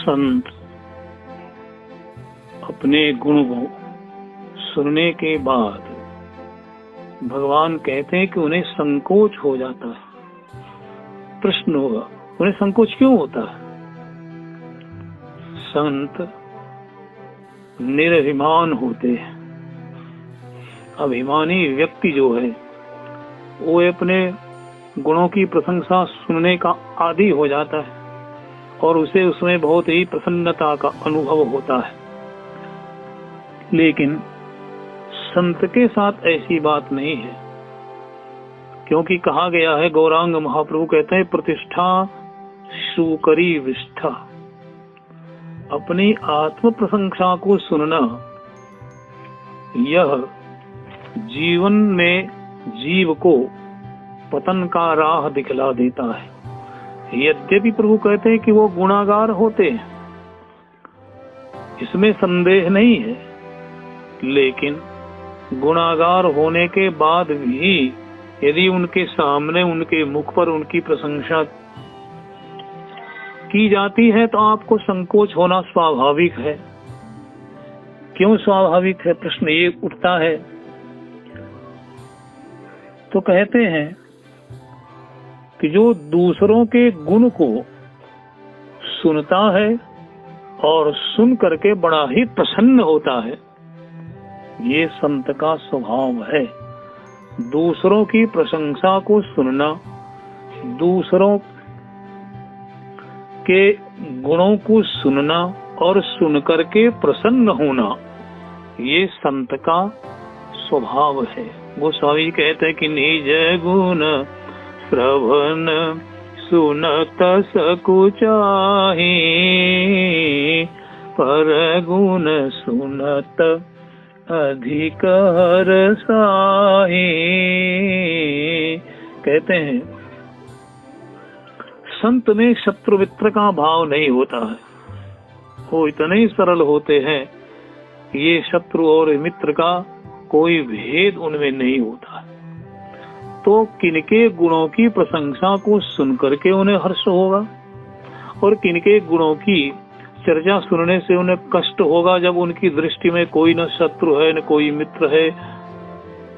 संत अपने गुण को सुनने के बाद भगवान कहते हैं कि उन्हें संकोच हो जाता है। प्रश्न होगा, उन्हें संकोच क्यों होता है? संत निर्भिमान होते हैं। अभिमानी व्यक्ति जो है वो अपने गुणों की प्रशंसा सुनने का आदी हो जाता है और उसे उसमें बहुत ही प्रसन्नता का अनुभव होता है। लेकिन संत के साथ ऐसी बात नहीं है, क्योंकि कहा गया है, गौरांग महाप्रभु कहते हैं, प्रतिष्ठा सुकरी विष्ठा। अपनी आत्म प्रशंसा को सुनना यह जीवन में जीव को पतन का राह दिखला देता है। यद्यपि प्रभु कहते हैं कि वो गुणागार होते हैं, इसमें संदेह नहीं है, लेकिन गुणागार होने के बाद भी यदि उनके सामने, उनके मुख पर उनकी प्रशंसा की जाती है तो आपको संकोच होना स्वाभाविक है। क्यों स्वाभाविक है? प्रश्न ये उठता है। तो कहते हैं कि जो दूसरों के गुण को सुनता है और सुन करके बड़ा ही प्रसन्न होता है, ये संत का स्वभाव है। दूसरों की प्रशंसा को सुनना, दूसरों के गुणों को सुनना और सुन करके प्रसन्न होना, ये संत का स्वभाव है। गोस्वामी कहते हैं कि निज गुण श्रवण सुनत सकुचाहि, पर गुण सुनत अधिक हरसाहि। कहते हैं संत में शत्रु मित्र का भाव नहीं होता है। वो इतने ही सरल होते हैं, ये शत्रु और मित्र का कोई भेद उनमें नहीं होता। तो किनके गुणों की प्रशंसा को सुनकर के उन्हें हर्ष होगा और किनके गुणों की चर्चा सुनने से उन्हें कष्ट होगा, जब उनकी दृष्टि में कोई न शत्रु है न कोई मित्र है,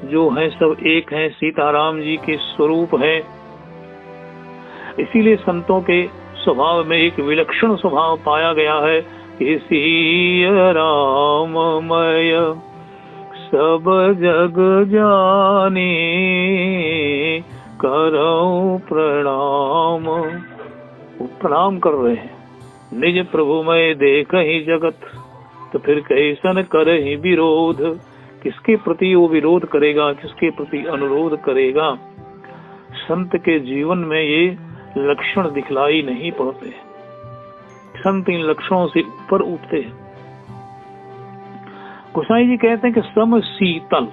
जो है सब एक है, सीताराम जी के स्वरूप है। इसीलिए संतों के स्वभाव में एक विलक्षण स्वभाव पाया गया है, इसी राममय सब जग जाने, करो प्रणाम। वो प्रणाम कर रहे हैं, निज प्रभु मैं देख ही जगत, तो फिर कैसन करहि विरोध। किसके प्रति वो विरोध करेगा, किसके प्रति अनुरोध करेगा? संत के जीवन में ये लक्षण दिखलाई नहीं पड़ते। संत इन लक्षणों से ऊपर उठते हैं। गोसाई जी कहते हैं कि सम शीतल,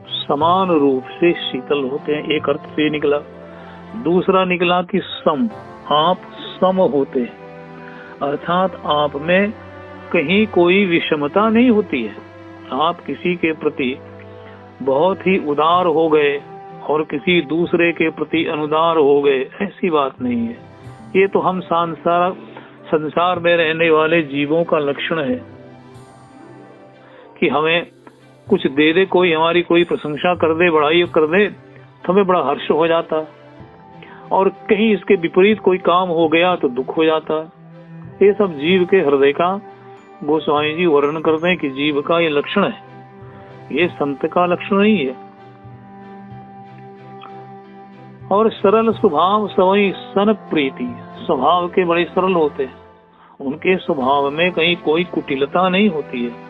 समान रूप से शीतल होते हैं। एक अर्थ से निकला। दूसरा निकला कि सम, आप सम होते हैं, अर्थात आप में कहीं कोई विषमता नहीं होती है। आप किसी के प्रति बहुत ही उदार हो गए और किसी दूसरे के प्रति अनुदार हो गए, ऐसी बात नहीं है। ये तो हम संसार में रहने वाले जीवों का लक्षण है कि हमें कुछ दे दे कोई, हमारी कोई प्रशंसा कर दे, बड़ाई कर दे, तो हमें बड़ा हर्ष हो जाता है, और कहीं इसके विपरीत कोई काम हो गया तो दुख हो जाता है। ये सब जीव के हृदय का गोस्वामी जी वर्णन करते हैं कि जीव का ये लक्षण है, ये संत का लक्षण नहीं है। और सरल स्वभाव सवई सन प्रीति, स्वभाव के बड़े सरल होते हैं, उनके स्वभाव में कहीं कोई कुटिलता नहीं होती है।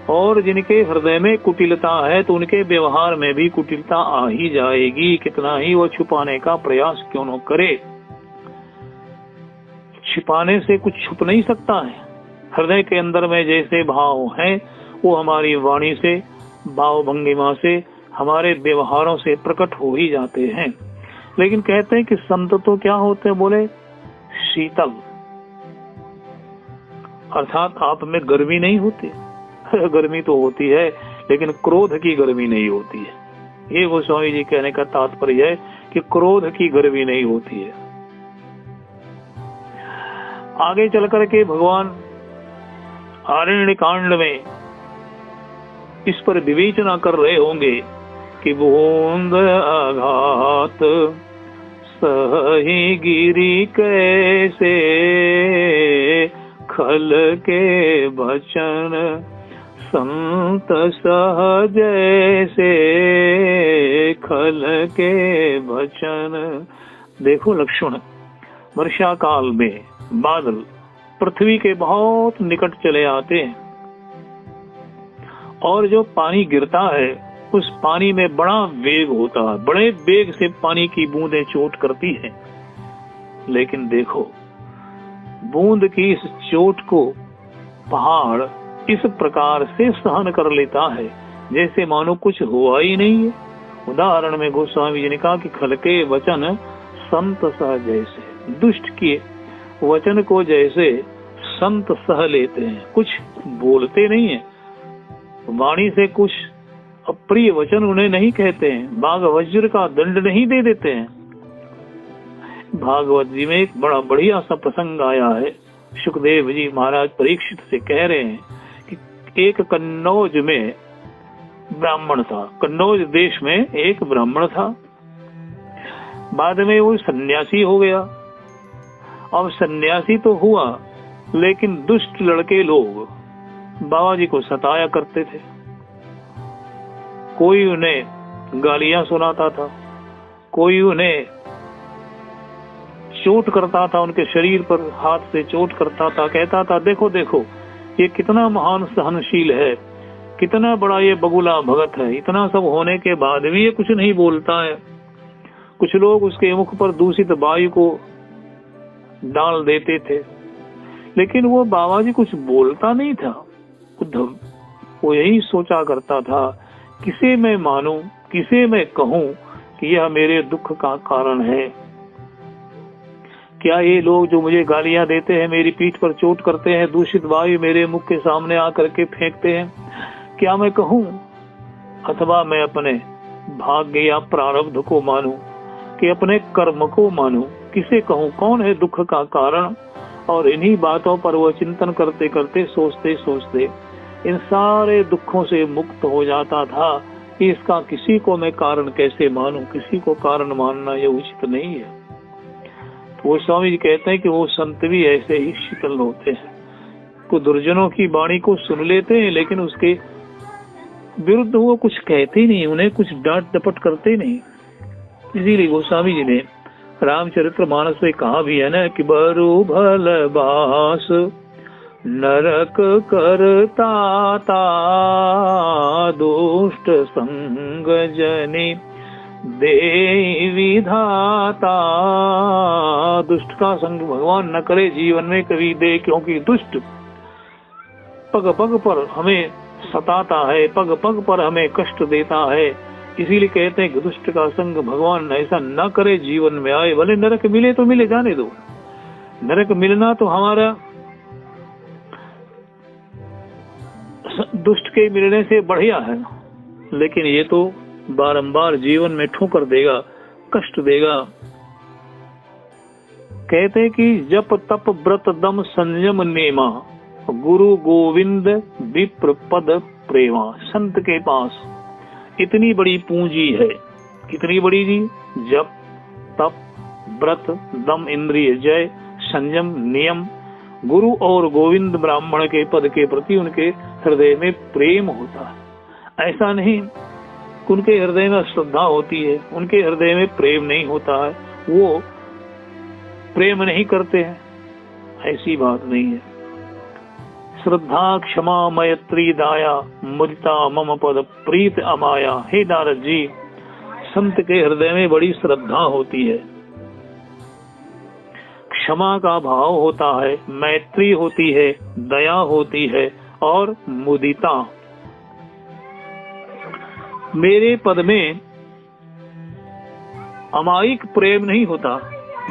और जिनके हृदय में कुटिलता है तो उनके व्यवहार में भी कुटिलता आ ही जाएगी, कितना ही वो छुपाने का प्रयास क्यों न करे। छिपाने से कुछ छुप नहीं सकता है। हृदय के अंदर में जैसे भाव है वो हमारी वाणी से, भाव भंगिमा से, हमारे व्यवहारों से प्रकट हो ही जाते हैं। लेकिन कहते हैं कि संत तो क्या होते हैं, बोले शीतल, अर्थात आप में गर्मी नहीं होती। गर्मी तो होती है लेकिन क्रोध की गर्मी नहीं होती है। ये गोस्वामी जी कहने का तात्पर्य है कि क्रोध की गर्मी नहीं होती है। आगे चल करके भगवान आरण्य कांड में इस पर विवेचना कर रहे होंगे कि बूंद आघात सही गिरी कैसे, खल के बचन संत सह जैसे, खल के बचन। देखो लक्ष्मण, वर्षा काल में बादल पृथ्वी के बहुत निकट चले आते हैं और जो पानी गिरता है उस पानी में बड़ा वेग होता है, बड़े वेग से पानी की बूंदें चोट करती हैं। लेकिन देखो बूंद की इस चोट को पहाड़ इस प्रकार से सहन कर लेता है जैसे मानो कुछ हुआ ही नहीं है। उदाहरण में गोस्वामी जी ने कहा कि खल के वचन संत सह जैसे, दुष्ट के वचन को जैसे संत सह लेते हैं, कुछ बोलते नहीं है, वाणी से कुछ अप्रिय वचन उन्हें नहीं कहते हैं, बाघ वज्र का दंड नहीं दे देते हैं। भागवत जी में एक बड़ा बढ़िया सा प्रसंग आया है। सुखदेव जी महाराज परीक्षित से कह रहे हैं कि एक कन्नौज में ब्राह्मण था, कन्नौज देश में एक ब्राह्मण था, बाद में वो सन्यासी हो गया। अब सन्यासी तो हुआ लेकिन दुष्ट लड़के लोग बाबा जी को सताया करते थे। कोई उन्हें गालियां सुनाता था, कोई उन्हें चोट करता था, उनके शरीर पर हाथ से चोट करता था, कहता था देखो देखो ये कितना महान सहनशील है, कितना बड़ा ये बगुला भगत है, इतना सब होने के बाद भी ये कुछ नहीं बोलता है। कुछ लोग उसके मुख पर दूषित वायु को डाल देते थे लेकिन वो बाबा जी कुछ बोलता नहीं था। उद्धव वो यही सोचा करता था किसे मैं मानूं, किसे मैं कहूं कि यह मेरे दुख का कारण है। क्या ये लोग जो मुझे गालियां देते हैं, मेरी पीठ पर चोट करते हैं, दूषित वायु मेरे मुख के सामने आकर के फेंकते हैं, क्या मैं कहूं अथवा मैं अपने भाग्य या प्रारब्ध को मानूं कि अपने कर्म को मानूं? किसे कहूं कौन है दुख का कारण? और इन्हीं बातों पर वह चिंतन करते करते सोचते सोचते इन सारे दुखों से मुक्त हो जाता था कि इसका किसी को मैं कारण कैसे मानूं, किसी को कारण मानना यह उचित नहीं है। तो वो स्वामी जी कहते हैं कि वो संत भी ऐसे ही शीतल होते हैं, को दुर्जनों की वाणी को सुन लेते हैं लेकिन उसके विरुद्ध वो कुछ कहते ही नहीं, उन्हें कुछ डांट डपट करते नहीं। इसीलिए गोस्वामी जी ने रामचरित्र मानस में कहा भी है ना कि बरु भल बास नरक करता ता, दुष्ट संग जनी दे विधाता। दुष्ट का संग भगवान न करे जीवन में कभी दे, क्योंकि दुष्ट पग पग पर हमें सताता है, पग पग पर हमें कष्ट देता है। इसीलिए कहते हैं कि दुष्ट का संग भगवान ऐसा न करे जीवन में आए। भले नरक मिले तो मिले, जाने दो, नरक मिलना तो हमारा दुष्ट के मिलने से बढ़िया है, लेकिन ये तो बारंबार जीवन में ठोकर देगा, कष्ट देगा। कहते हैं कि जप तप व्रत दम संयम नेमा, गुरु गोविंद विप्र पद प्रेमा। संत के पास इतनी बड़ी पूंजी है, कितनी बड़ी जी? जप तप व्रत दम इंद्रिय जय संयम नियम, गुरु और गोविंद ब्राह्मण के पद के प्रति उनके हृदय में प्रेम होता है। ऐसा नहीं उनके हृदय में श्रद्धा होती है, उनके हृदय में प्रेम नहीं होता है, वो प्रेम नहीं करते हैं, ऐसी बात नहीं है। श्रद्धा क्षमा मैत्री दाया मुदिता मम पद प्रीत अमाया। हे नारद जी, संत के हृदय में बड़ी श्रद्धा होती है, क्षमा का भाव होता है, मैत्री होती है, दया होती है और मुदिता। मेरे पद में अमायिक प्रेम नहीं होता,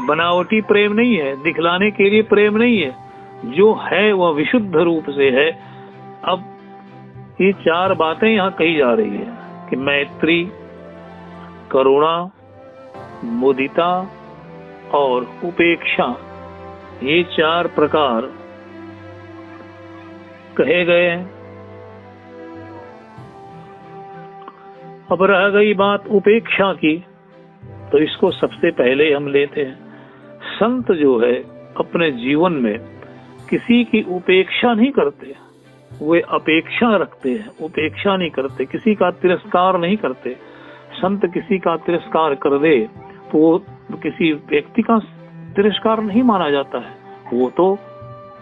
बनावटी प्रेम नहीं है, दिखलाने के लिए प्रेम नहीं है, जो है वह विशुद्ध रूप से है। अब ये चार बातें यहाँ कही जा रही है कि मैत्री, करुणा, मुदिता और उपेक्षा, ये 4 प्रकार कहे गए हैं। अब रह गई बात उपेक्षा की, तो इसको सबसे पहले हम लेते हैं। संत जो है अपने जीवन में किसी की उपेक्षा नहीं करते, वे अपेक्षा रखते हैं, उपेक्षा नहीं करते, किसी का तिरस्कार नहीं करते। संत किसी का तिरस्कार कर दे तो वो किसी व्यक्ति का तिरस्कार नहीं माना जाता है, वो तो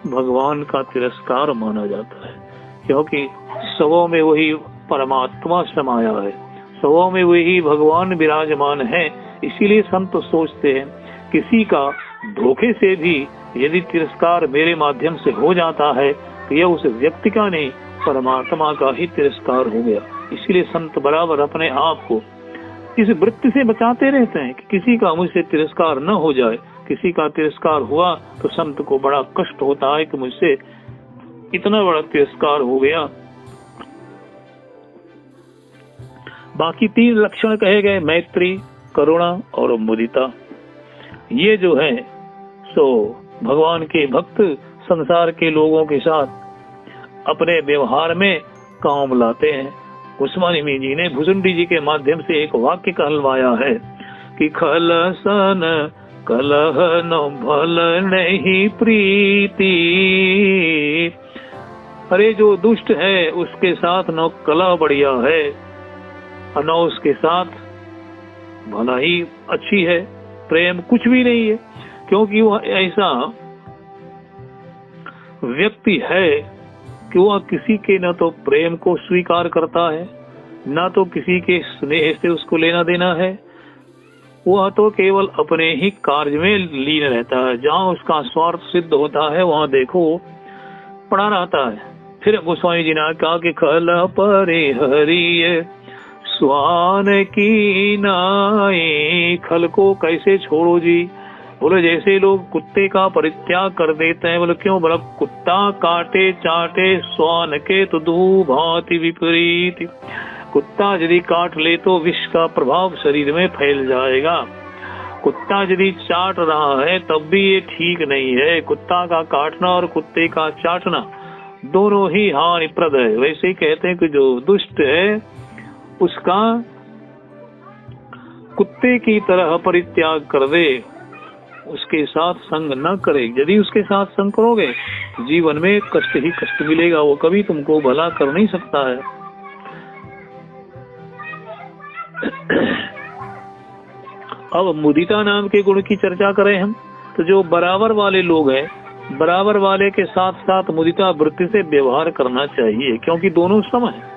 भगवान का तिरस्कार माना जाता है, क्योंकि सबों में वही परमात्मा समाया है, सबों में वही भगवान विराजमान है। इसीलिए संत सोचते हैं किसी का धोखे से भी यदि तिरस्कार मेरे माध्यम से हो जाता है तो यह उस व्यक्ति का नहीं, परमात्मा का ही तिरस्कार हो गया। इसीलिए संत बराबर अपने आप को इस वृत्ति से बचाते रहते हैं कि किसी का मुझसे तिरस्कार न हो जाए। किसी का तिरस्कार हुआ तो संत को बड़ा कष्ट होता है कि मुझसे इतना बड़ा तिरस्कार हो गया। बाकी 3 लक्षण कहे गए, मैत्री, करुणा और मुदिता। ये जो है सो भगवान के भक्त संसार के लोगों के साथ अपने व्यवहार में काम लाते हैं। उस्मानी जी ने भुजुंडी जी के माध्यम से एक वाक्य कहलवाया है कि खलसन कलह न भल नहीं प्रीति। अरे जो दुष्ट है उसके साथ न कलह बढ़िया है और न उसके साथ भला ही अच्छी है, प्रेम कुछ भी नहीं है, क्योंकि वह ऐसा व्यक्ति है कि वह किसी के न तो प्रेम को स्वीकार करता है, न तो किसी के स्नेह से उसको लेना देना है। वह तो केवल अपने ही कार्य में लीन रहता है, जहाँ उसका स्वार्थ सिद्ध होता है वहाँ देखो पड़ा रहता है। फिर गोस्वामी जी ने कहा कि खल परे हरिय स्वान की नाई। खल को कैसे छोड़ो जी? बोले जैसे लोग कुत्ते का परित्याग कर देते हैं। बोले क्यों? बोला कुत्ता काटे चाटे स्वान के तो दू भांति विपरीत। कुत्ता यदि काट ले तो विष का प्रभाव शरीर में फैल जाएगा। कुत्ता यदि चाट रहा है तब भी ये ठीक नहीं है। कुत्ता का काटना और कुत्ते का चाटना दोनों ही हानिप्रद है। वैसे ही कहते हैं कि जो दुष्ट है उसका कुत्ते की तरह परित्याग कर दे, उसके साथ संग न करे। यदि उसके साथ संग करोगे जीवन में कष्ट ही कष्ट मिलेगा, वो कभी तुमको भला कर नहीं सकता है। अब मुदिता नाम के गुण की चर्चा करें हम, तो जो बराबर वाले लोग हैं, बराबर वाले के साथ साथ मुदिता वृत्ति से व्यवहार करना चाहिए, क्योंकि दोनों सम है।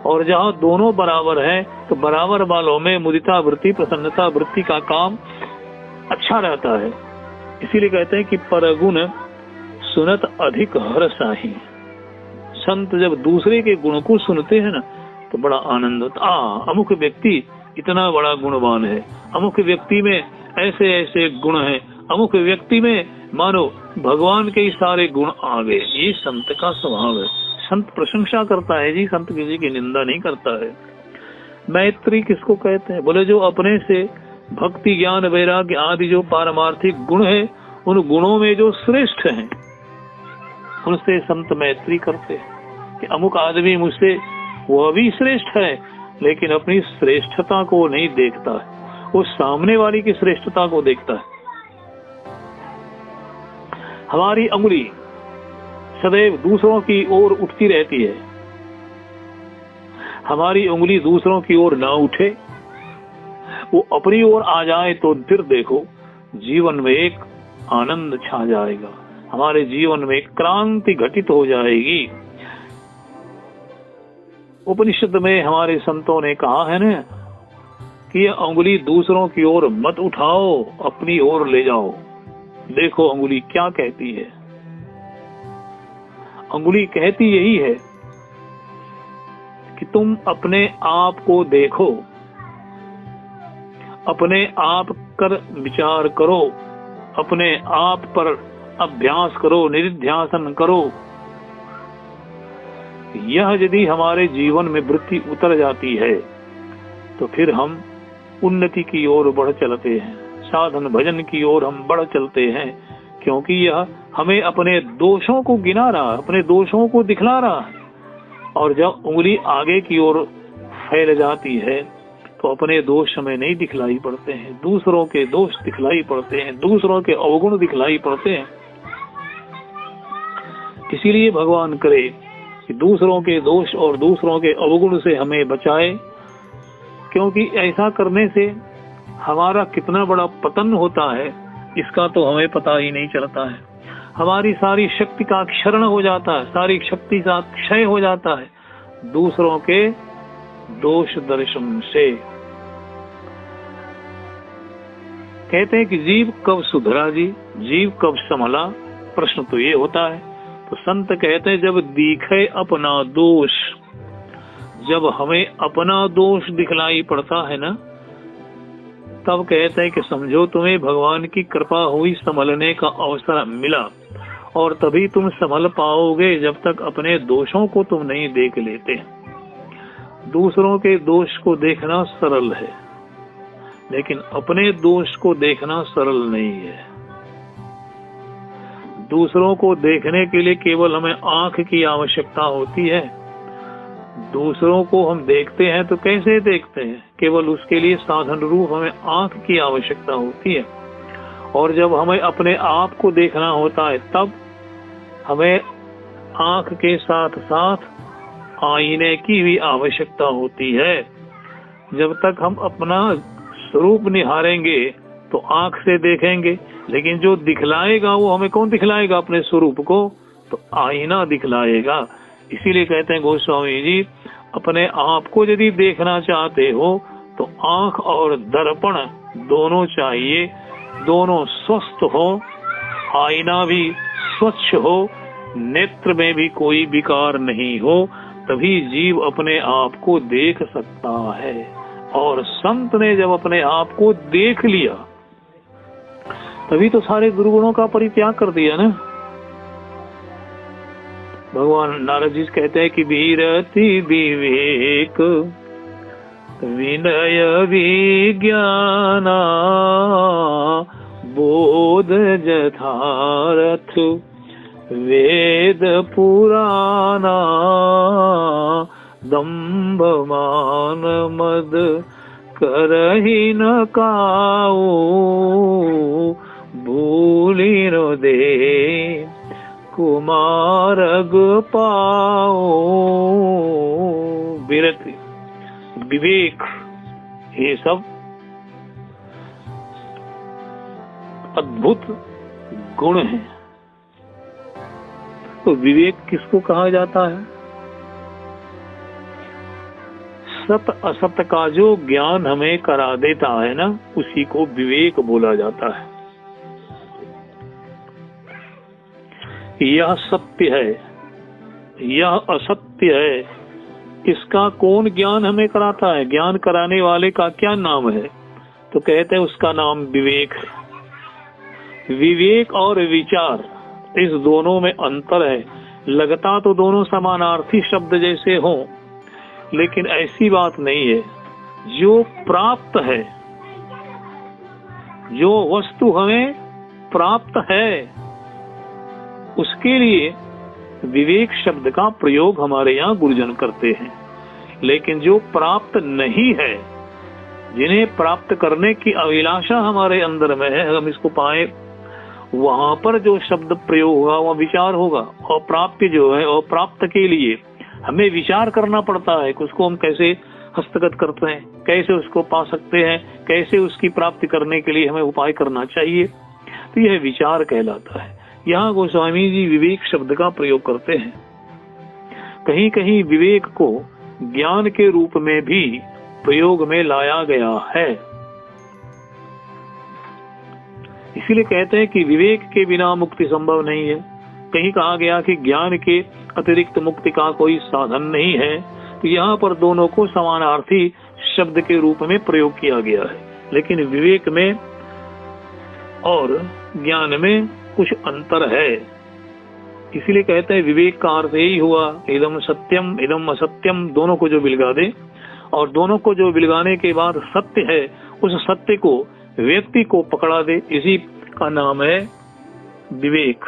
और जहाँ दोनों बराबर हैं तो बराबर वालों में मुदिता वृत्ति, प्रसन्नता वृत्ति का काम अच्छा रहता है। इसीलिए कहते हैं कि परगुण सुनत अधिक हर्षाही। संत जब दूसरे के गुण को सुनते हैं ना तो बड़ा आनंद होता। अमुक व्यक्ति इतना बड़ा गुणवान है, अमुक व्यक्ति में ऐसे ऐसे गुण हैं, अमुक व्यक्ति में मानो भगवान के सारे गुण आ गए। ये संत का स्वभाव है। संत प्रशंसा करता है जी, संत किसी की निंदा नहीं करता है। मैत्री किसको कहते हैं? बोले जो अपने से भक्ति ज्ञान वैराग्य आदि जो पारमार्थिक गुण है, उन गुणों में जो श्रेष्ठ हैं उनसे संत मैत्री करते हैं। कि अमुक आदमी मुझसे वह भी श्रेष्ठ है लेकिन अपनी श्रेष्ठता को नहीं देखता है, वो सामने वाली की श्रेष्ठता को देखता है। हमारी अंगुली सदैव दूसरों की ओर उठती रहती है, हमारी उंगली दूसरों की ओर ना उठे, वो अपनी ओर आ जाए तो फिर देखो जीवन में एक आनंद छा जाएगा, हमारे जीवन में एक क्रांति घटित हो जाएगी। उपनिषद में हमारे संतों ने कहा है ना कि ये उंगली दूसरों की ओर मत उठाओ, अपनी ओर ले जाओ। देखो अंगुली क्या कहती है। अंगुली कहती यही है कि तुम अपने आप को देखो, अपने आप कर विचार करो, अपने आप पर अभ्यास करो, निधिध्यासन करो। यह यदि हमारे जीवन में वृत्ति उतर जाती है तो फिर हम उन्नति की ओर बढ़ चलते हैं, साधन भजन की ओर हम बढ़ चलते हैं। क्योंकि यह हमें अपने दोषों को गिना रहा है, अपने दोषों को दिखला रहा है। और जब उंगली आगे की ओर फैल जाती है तो अपने दोष हमें नहीं दिखलाई पड़ते हैं, दूसरों के दोष दिखलाई पड़ते हैं, दूसरों के अवगुण दिखलाई पड़ते हैं। इसीलिए भगवान करे कि दूसरों के दोष और दूसरों के अवगुण से हमें बचाए, क्योंकि ऐसा करने से हमारा कितना बड़ा पतन होता है इसका तो हमें पता ही नहीं चलता है। हमारी सारी शक्ति का क्षरण हो जाता है, सारी शक्ति का क्षय हो जाता है दूसरों के दोष दर्शन से। कहते हैं कि जीव कब सुधरा जी, जीव कब संभला, प्रश्न तो ये होता है। तो संत कहते हैं जब दिखे अपना दोष, जब हमें अपना दोष दिखलाई पड़ता है ना, तब कहते हैं कि समझो तुम्हें भगवान की कृपा हुई, संभलने का अवसर मिला। और तभी तुम संभल पाओगे जब तक अपने दोषों को तुम नहीं देख लेते। दूसरों के दोष को देखना सरल है, लेकिन अपने दोष को देखना सरल नहीं है। दूसरों को देखने के लिए केवल हमें आंख की आवश्यकता होती है। दूसरों को हम देखते हैं तो कैसे देखते हैं, केवल उसके लिए साधन रूप हमें आंख की आवश्यकता होती है। और जब हमें अपने आप को देखना होता है तब हमें आंख के साथ साथ आईने की भी आवश्यकता होती है। जब तक हम अपना स्वरूप निहारेंगे तो आंख से देखेंगे, लेकिन जो दिखलाएगा वो हमें कौन दिखलाएगा? अपने स्वरूप को तो आईना दिखलाएगा। इसीलिए कहते हैं गोस्वामी जी, अपने आप को यदि देखना चाहते हो तो आंख और दर्पण दोनों चाहिए, दोनों स्वस्थ हो, आईना भी स्वच्छ हो, नेत्र में भी कोई विकार नहीं हो, तभी जीव अपने आप को देख सकता है। और संत ने जब अपने आप को देख लिया तभी तो सारे दुर्गुणों का परित्याग कर दिया ना। भगवान नारद जी कहते हैं कि विरति विवेक विनय विज्ञाना बोध यथार्थ वेद पुराना दंभ मान मद करहि न काऊ भूली न दे कुमारग पाओ। विरति विवेक ये सब अद्भुत गुण हैं। तो विवेक किसको कहा जाता है? सत असत का जो ज्ञान हमें करा देता है ना, उसी को विवेक बोला जाता है। यह सत्य है, यह असत्य है, इसका कौन ज्ञान हमें कराता है? ज्ञान कराने वाले का क्या नाम है? तो कहते हैं उसका नाम विवेक है। विवेक और विचार, इस दोनों में अंतर है। लगता तो दोनों समानार्थी शब्द जैसे हों, लेकिन ऐसी बात नहीं है। जो प्राप्त है, जो वस्तु हमें प्राप्त है, उसके लिए विवेक शब्द का प्रयोग हमारे यहाँ गुरुजन करते हैं। लेकिन जो प्राप्त नहीं है, जिन्हें प्राप्त करने की अभिलाषा हमारे अंदर में है, हम इसको पाए, वहां पर जो शब्द प्रयोग होगा वह विचार होगा। और प्राप्ति जो है, और प्राप्त के लिए हमें विचार करना पड़ता है कि उसको हम कैसे हस्तगत करते हैं, कैसे उसको पा सकते हैं, कैसे उसकी प्राप्ति करने के लिए हमें उपाय करना चाहिए। तो यह विचार कहलाता है। यहाँ गोस्वामी जी विवेक शब्द का प्रयोग करते हैं। कहीं कहीं विवेक को ज्ञान के रूप में भी प्रयोग में लाया गया है। इसीलिए कहते हैं कि विवेक के बिना मुक्ति संभव नहीं है। कहीं कहा गया कि ज्ञान के अतिरिक्त मुक्ति का कोई साधन नहीं है। तो यहाँ पर दोनों को समानार्थी शब्द के रूप में प्रयोग किया गया है, लेकिन विवेक में और ज्ञान में कुछ अंतर है। इसीलिए कहते हैं विवेक का अर्थ यही हुआ, इदम सत्यम इदम असत्यम, दोनों को जो बिलगा दे, और दोनों को जो बिलगाने के बाद सत्य है, उस सत्य को, व्यक्ति को पकड़ा दे, इसी का नाम है विवेक।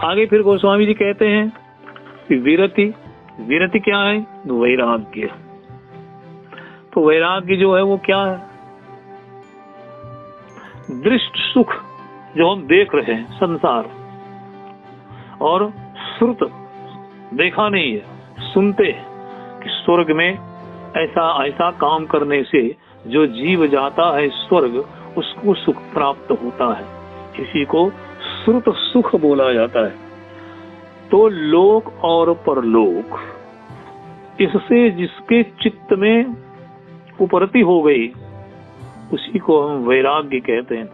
आगे फिर गोस्वामी जी कहते हैं कि विरति, विरति क्या है? वैराग्य। तो वैराग्य जो है वो क्या है? दृष्ट सुख जो हम देख रहे हैं संसार, और श्रुत देखा नहीं है, सुनते हैं कि स्वर्ग में ऐसा ऐसा काम करने से जो जीव जाता है स्वर्ग, उसको सुख प्राप्त होता है। इसी को श्रुत सुख बोला जाता है। तो लोक और परलोक, इससे जिसके चित्त में उपरति हो गई, उसी को हम वैराग्य कहते हैं।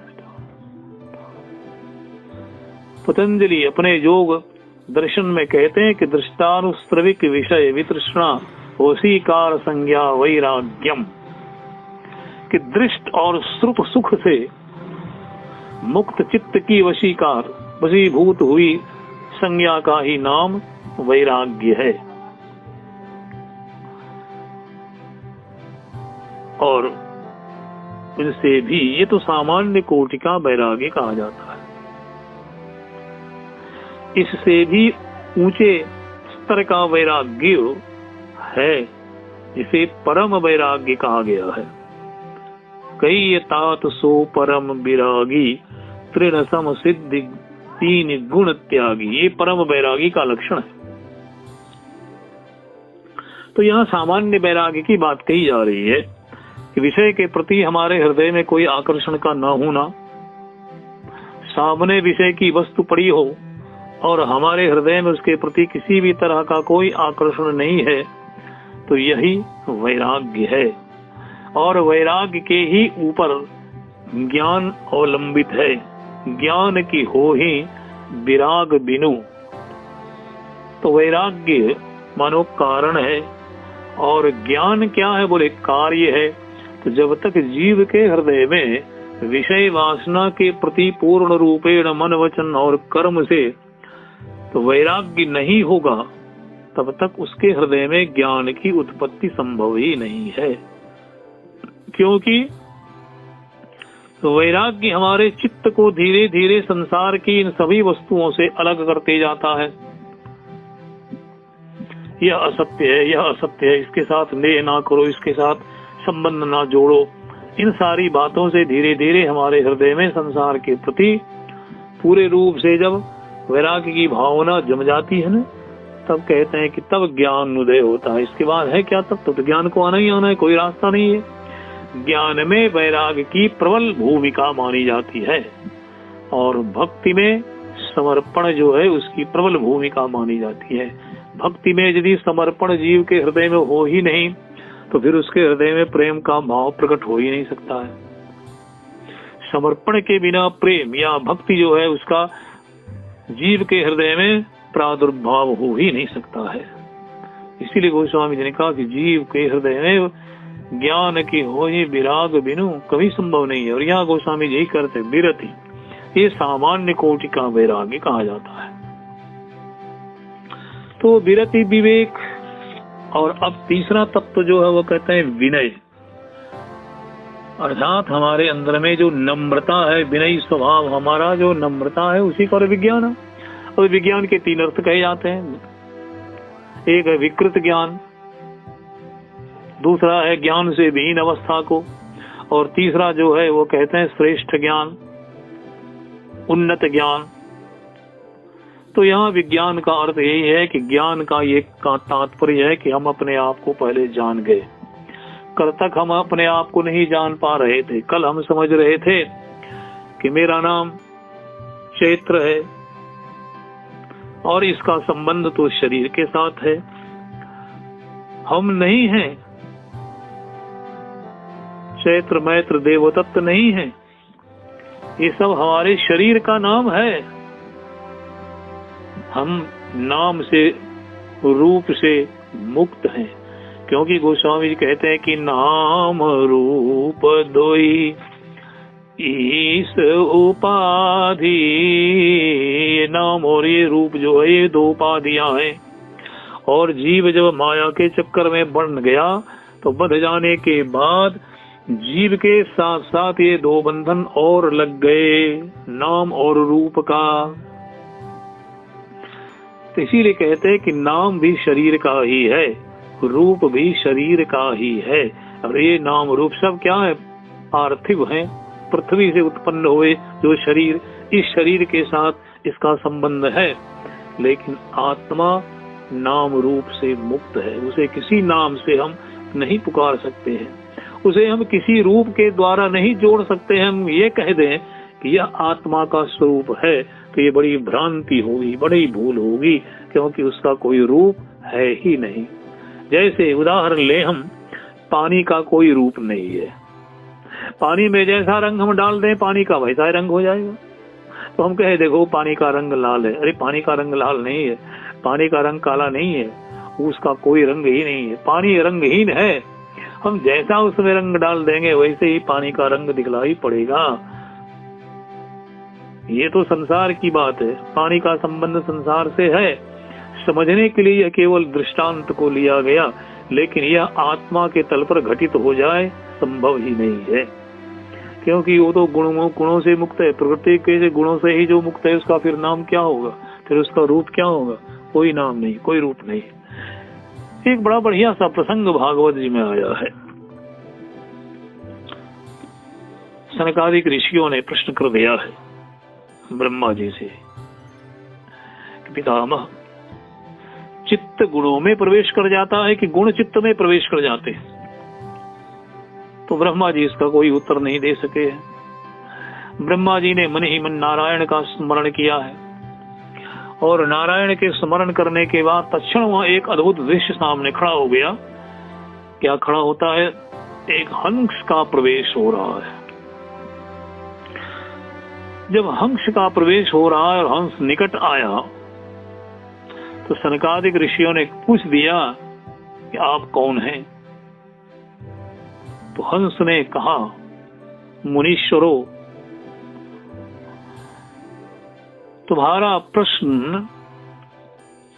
पतंजलि अपने योग दर्शन में कहते हैं कि दृष्टानुस्रविक विषय वितृष्णा वशीकार संज्ञा वैराग्यम, कि दृष्ट और श्रुत सुख से मुक्त चित्त की वशीभूत हुई संज्ञा का ही नाम वैराग्य है। और इनसे भी, ये तो सामान्य कोटि का वैराग्य कहा जाता है। इससे भी ऊंचे स्तर का वैराग्य है, जिसे परम वैराग्य कहा गया है। कई तात सो परम विरागी तृण सम सिद्धि तीन गुण त्यागी, ये परम वैरागी का लक्षण है। तो यहाँ सामान्य वैराग्य की बात कही जा रही है कि विषय के प्रति हमारे हृदय में कोई आकर्षण का न होना, सामने विषय की वस्तु पड़ी हो और हमारे हृदय में उसके प्रति किसी भी तरह का कोई आकर्षण नहीं है, तो यही वैराग्य है। और वैराग्य के ही ऊपर ज्ञान अवलंबित है। ज्ञान की हो ही विराग बिनु। तो वैराग्य मानो कारण है, और ज्ञान क्या है? बोले कार्य है। तो जब तक जीव के हृदय में विषय वासना के प्रति पूर्ण रूपेण मन वचन और कर्म से तो वैराग्य नहीं होगा, तब तक उसके हृदय में ज्ञान की उत्पत्ति संभव ही नहीं है। क्योंकि वैराग्य हमारे चित्त को धीरे धीरे संसार की इन सभी वस्तुओं से अलग करते जाता है। यह असत्य है, यह असत्य है, इसके साथ नेह ना करो, इसके साथ संबंध ना जोड़ो। इन सारी बातों से धीरे धीरे हमारे हृदय में संसार के प्रति पूरे रूप से जब वैराग्य की भावना जम जाती है ना, तब कहते हैं कि तब ज्ञान उदय होता है। इसके बाद है क्या? तब तो ज्ञान को आना ही आना है, कोई रास्ता नहीं है। ज्ञान में वैराग्य की प्रबल भूमिका मानी जाती है, और भक्ति में समर्पण जो है उसकी प्रबल भूमिका मानी जाती है। भक्ति में यदि समर्पण जीव के हृदय में हो ही नहीं, तो फिर उसके हृदय में प्रेम का भाव प्रकट हो ही नहीं सकता है। समर्पण के बिना प्रेम या भक्ति जो है उसका जीव के हृदय में प्रादुर्भाव हो ही नहीं सकता है। इसीलिए गोस्वामी जी ने कहा कि जीव के हृदय में ज्ञान की हो ही विराग बिनु कभी संभव नहीं है। और यहाँ गोस्वामी जी करते विरति, ये सामान्य कोटि का वैराग्य कहा जाता है। तो विरति विवेक, और अब तीसरा तत्व जो है वो कहते हैं विनय, अर्थात हमारे अंदर में जो नम्रता है, विनयी स्वभाव हमारा जो नम्रता है, उसी का विज्ञान है। और विज्ञान के तीन अर्थ कहे जाते हैं। एक है विकृत ज्ञान, दूसरा है ज्ञान से विहीन अवस्था को, और तीसरा जो है वो कहते हैं श्रेष्ठ ज्ञान, उन्नत ज्ञान। तो यहाँ विज्ञान का अर्थ यही है कि ज्ञान का ये तात्पर्य है कि हम अपने आप को पहले जान गए। कल तक हम अपने आप को नहीं जान पा रहे थे। कल हम समझ रहे थे कि मेरा नाम चैत्र है और इसका संबंध तो शरीर के साथ है, हम नहीं हैं। चैत्र मैत्र देवदत्त नहीं है, ये सब हमारे शरीर का नाम है। हम नाम से, रूप से मुक्त हैं, क्योंकि गोस्वामी जी कहते हैं कि नाम रूप दोई ईस उपाधि। ये नाम और ये रूप जो है ये दो उपाधियां हैं, और जीव जब माया के चक्कर में बन गया तो बंध जाने के बाद जीव के साथ साथ ये दो बंधन और लग गए, नाम और रूप का। तो इसीलिए कहते हैं कि नाम भी शरीर का ही है, रूप भी शरीर का ही है। और ये नाम रूप सब क्या है? पार्थिव है, पृथ्वी से उत्पन्न हुए जो शरीर, इस शरीर के साथ इसका संबंध है। लेकिन आत्मा नाम रूप से मुक्त है, उसे किसी नाम से हम नहीं पुकार सकते हैं, उसे हम किसी रूप के द्वारा नहीं जोड़ सकते हैं। हम ये कह दें कि यह आत्मा का स्वरूप है तो ये बड़ी भ्रांति होगी, बड़ी भूल होगी, क्योंकि उसका कोई रूप है ही नहीं। जैसे उदाहरण ले हम, पानी का कोई रूप नहीं है, पानी में जैसा रंग हम डाल दें पानी का वैसा रंग हो जाएगा। तो हम कहे देखो पानी का रंग लाल है, अरे पानी का रंग लाल नहीं है, पानी का रंग काला नहीं है, उसका कोई रंग ही नहीं है, पानी रंगहीन है। हम जैसा उसमें रंग डाल देंगे वैसे ही पानी का रंग दिखलाई पड़ेगा। ये तो संसार की बात है, पानी का संबंध संसार से है, समझने के लिए यह केवल दृष्टांत को लिया गया, लेकिन यह आत्मा के तल पर घटित हो जाए संभव ही नहीं है, क्योंकि वो तो गुणों से मुक्त है, प्रकृति के गुणों से ही जो मुक्त है उसका फिर नाम क्या होगा, फिर उसका रूप क्या होगा? कोई नाम नहीं, कोई रूप नहीं। एक बड़ा बढ़िया सा प्रसंग भागवत जी में आया है। सनकादिक ऋषियों ने प्रश्न कर दिया है ब्रह्मा जी से, पितामह चित्त गुणों में प्रवेश कर जाता है कि गुण चित्त में प्रवेश कर जाते हैं? तो ब्रह्मा जी इसका कोई उत्तर नहीं दे सके। ब्रह्मा जी ने मन ही मन नारायण का स्मरण किया है, और नारायण के स्मरण करने के बाद तत्क्षण वहां एक अद्भुत दृश्य सामने खड़ा हो गया। क्या खड़ा होता है? एक हंस का प्रवेश हो रहा है। जब हंस का प्रवेश हो रहा है और हंस निकट आया तो सनकादिक ऋषियों ने पूछ दिया कि आप कौन हैं? तो हंस ने कहा, मुनीश्वरों, तुम्हारा प्रश्न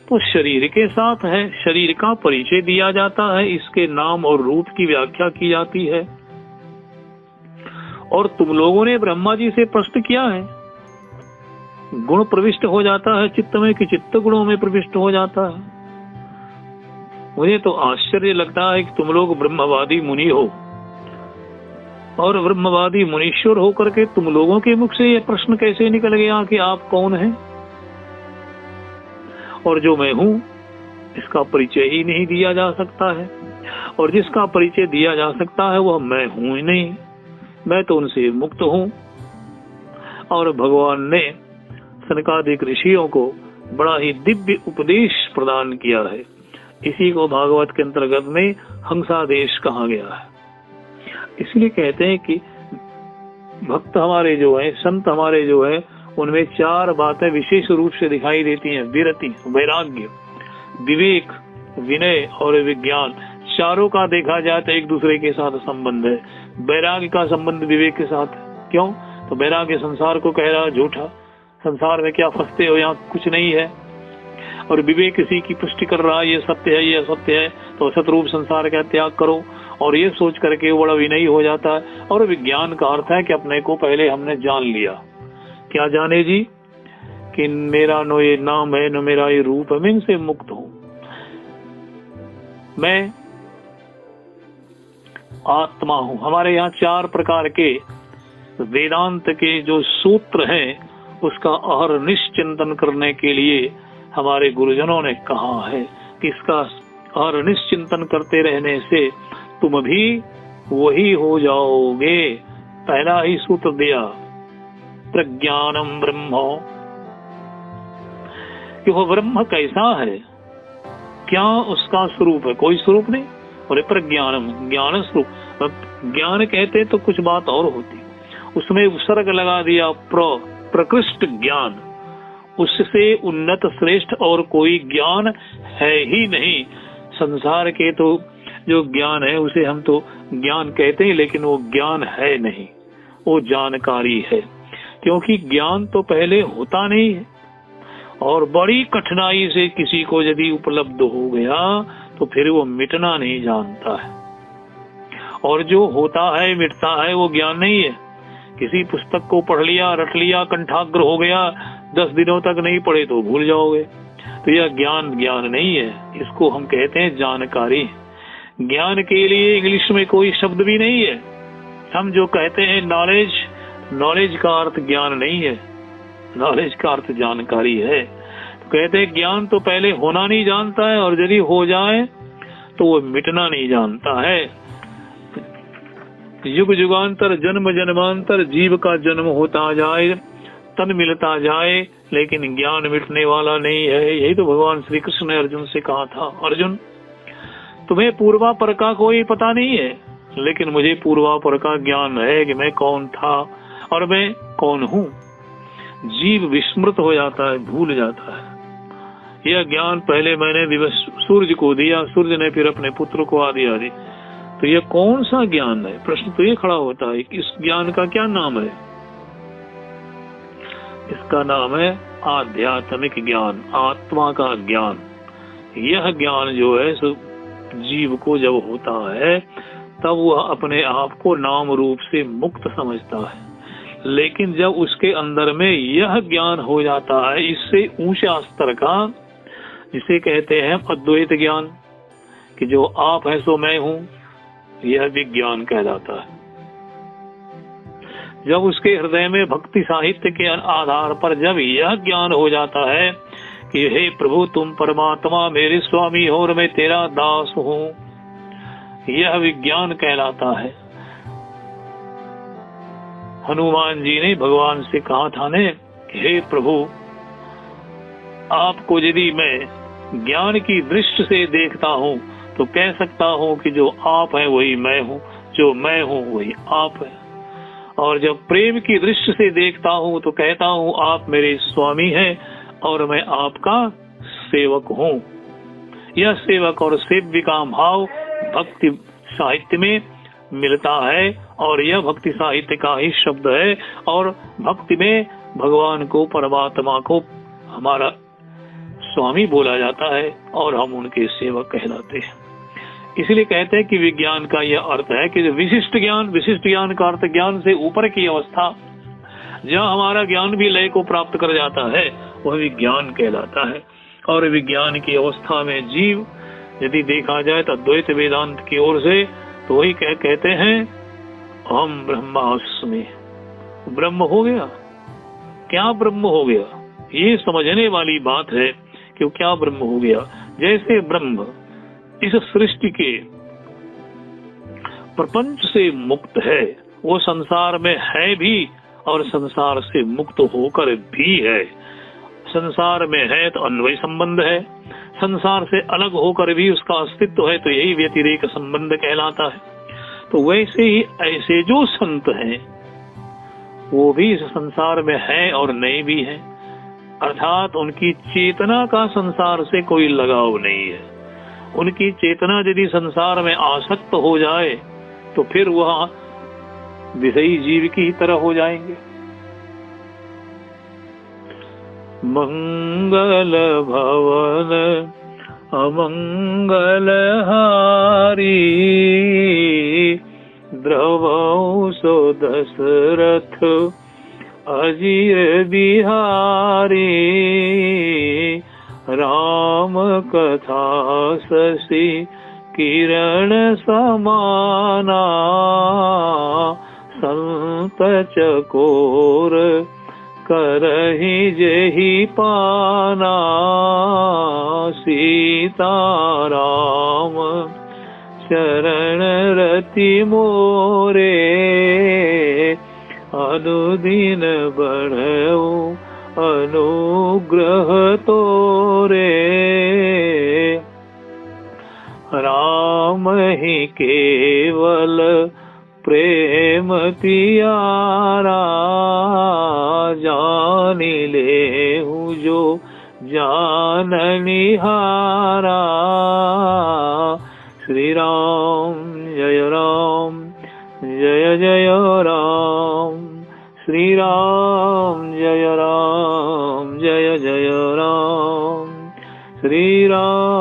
तो शरीर के साथ है, शरीर का परिचय दिया जाता है, इसके नाम और रूप की व्याख्या की जाती है, और तुम लोगों ने ब्रह्मा जी से प्रश्न किया है गुण प्रविष्ट हो जाता है चित्त में कि चित्त गुणों में प्रविष्ट हो जाता है। मुझे तो आश्चर्य लगता है कि तुम लोग ब्रह्मवादी मुनि हो, और ब्रह्मवादी मुनीश्वर होकर के तुम लोगों के मुख से यह प्रश्न कैसे निकल गया कि आप कौन हैं? और जो मैं हूं इसका परिचय ही नहीं दिया जा सकता है, और जिसका परिचय दिया जा सकता है वह मैं हूं ही नहीं, मैं तो उनसे मुक्त हूं। और भगवान ने सनकादिक ऋषियों को बड़ा ही दिव्य उपदेश प्रदान किया है। इसी को भागवत के अंतर्गत में हंसादेश कहा गया है। इसलिए कहते हैं कि भक्त हमारे जो है, संत हमारे जो है, उनमें चार बातें विशेष रूप से दिखाई देती हैं: विरति, वैराग्य, विवेक, विनय और विज्ञान। चारों का देखा जाए तो एक दूसरे के साथ संबंध है। वैराग्य का संबंध विवेक के साथ। क्यों? तो वैराग्य संसार को कह रहा झूठा, संसार में क्या फंसते हो, यहाँ कुछ नहीं है। और विवेक किसी की पुष्टि कर रहा है, ये सत्य है, ये असत्य है, तो असतरूप संसार का त्याग करो, और ये सोच करके वो बड़ा विनयी हो जाता है। और विज्ञान का अर्थ है कि अपने को पहले हमने जान लिया। क्या जाने जी? कि मेरा नो ये नाम है, न मेरा ये रूप है, मैं इनसे मुक्त हूं, मैं आत्मा हूं। हमारे यहाँ चार प्रकार के वेदांत के जो सूत्र हैं उसका अहर्निश चिंतन करने के लिए हमारे गुरुजनों ने कहा है कि इसका अहर्निश चिंतन करते रहने से तुम भी वही हो जाओगे। पहला ही सूत्र दिया, प्रज्ञानम ब्रह्म, कि वह ब्रह्म कैसा है, क्या उसका स्वरूप है? कोई स्वरूप नहीं। और प्रज्ञानम, ज्ञान स्वरूप। ज्ञान कहते तो कुछ बात और होती, उसमें उपसर्ग लगा दिया प्रकृष्ट ज्ञान। उससे उन्नत श्रेष्ठ और कोई ज्ञान है ही नहीं। संसार के तो जो ज्ञान है उसे हम तो ज्ञान कहते हैं, लेकिन वो ज्ञान है नहीं, वो जानकारी है। क्योंकि ज्ञान तो पहले होता नहीं है, और बड़ी कठिनाई से किसी को यदि उपलब्ध हो गया तो फिर वो मिटना नहीं जानता है। और जो होता है मिटता है वो ज्ञान नहीं है। किसी पुस्तक को पढ़ लिया, रट लिया, कंठाग्र हो गया, 10 दिनों तक नहीं पढ़े तो भूल जाओगे, तो यह ज्ञान ज्ञान नहीं है। इसको हम कहते हैं जानकारी। ज्ञान के लिए इंग्लिश में कोई शब्द भी नहीं है। हम जो कहते हैं नॉलेज, नॉलेज का अर्थ ज्ञान नहीं है, नॉलेज का अर्थ जानकारी है। तो कहते हैं ज्ञान तो पहले होना नहीं जानता है, और यदि हो जाए तो वो मिटना नहीं जानता है। युग युगांतर, जन्म जन्मांतर जीव का जन्म होता जाए, तन मिलता जाए, लेकिन ज्ञान मिटने वाला नहीं है। यही तो भगवान श्री कृष्ण ने अर्जुन से कहा था, अर्जुन तुम्हें पूर्वापर का कोई पता नहीं है, लेकिन मुझे पूर्वापर का ज्ञान है कि मैं कौन था और मैं कौन हूँ। जीव विस्मृत हो जाता है, भूल जाता है। यह ज्ञान पहले मैंने दिवस सूर्य को दिया, सूर्य ने फिर अपने पुत्र को आदि आदि। तो यह कौन सा ज्ञान है? प्रश्न तो ये खड़ा होता है कि इस ज्ञान का क्या नाम है? इसका नाम है आध्यात्मिक ज्ञान, आत्मा का ज्ञान। यह ज्ञान जो है जीव को जब होता है तब वह अपने आप को नाम रूप से मुक्त समझता है। लेकिन जब उसके अंदर में यह ज्ञान हो जाता है, इससे ऊंचा स्तर का, जिसे कहते हैं अद्वैत ज्ञान, कि जो आप है सो मैं हूँ, यह विज्ञान कहलाता है। जब उसके हृदय में भक्ति साहित्य के आधार पर जब यह ज्ञान हो जाता है कि हे प्रभु तुम परमात्मा मेरे स्वामी हो और मैं तेरा दास हूँ, यह विज्ञान कहलाता है। हनुमान जी ने भगवान से कहा था ने, हे प्रभु आपको यदि मैं ज्ञान की दृष्टि से देखता हूँ तो कह सकता हूँ कि जो आप है वही मैं हूँ, जो मैं हूँ वही आप है। और जब प्रेम की दृष्टि से देखता हूँ तो कहता हूँ आप मेरे स्वामी हैं और मैं आपका सेवक हूँ। यह सेवक और सेव्य का भाव भक्ति साहित्य में मिलता है, और यह भक्ति साहित्य का ही शब्द है। और भक्ति में भगवान को, परमात्मा को हमारा स्वामी बोला जाता है और हम उनके सेवक कहलाते हैं। इसलिए कहते हैं कि विज्ञान का यह अर्थ है कि विशिष्ट ज्ञान का अर्थ ज्ञान से ऊपर की अवस्था, जहाँ हमारा ज्ञान भी लय को प्राप्त कर जाता है, वह विज्ञान कहलाता है। और विज्ञान की अवस्था में जीव यदि देखा जाए तो अद्वैत वेदांत की ओर से तो वही कहते हैं हम ब्रह्मास्मि, ब्रह्म हो गया। क्या ब्रह्म हो गया, ये समझने वाली बात है कि क्या ब्रह्म हो गया। जैसे ब्रह्म इस सृष्टि के प्रपंच से मुक्त है, वो संसार में है भी और संसार से मुक्त होकर भी है। संसार में है तो अन्वय संबंध है, संसार से अलग होकर भी उसका अस्तित्व है, तो यही व्यतिरेक संबंध कहलाता है। तो वैसे ही ऐसे जो संत हैं वो भी इस संसार में है और नहीं भी है, अर्थात उनकी चेतना का संसार से कोई लगाव नहीं है। उनकी चेतना यदि संसार में आसक्त हो जाए तो फिर वह विषयी जीव की ही तरह हो जाएंगे। मंगल भवन अमंगल हारी, द्रवौ सो दशरथ अजीर बिहारी, राम कथा शशि किरण समाना, संत चकोर करहि जेहि पाना, सीता राम चरण रति मोरे, अनुदिन बढ़ऊ अनुग्रह तोरे, राम ही केवल प्रेम तियारा, जानि लेहु जो जाननिहारा। श्री राम जय राम जय जय राम, श्री राम जय राम जय जय राम, श्री राम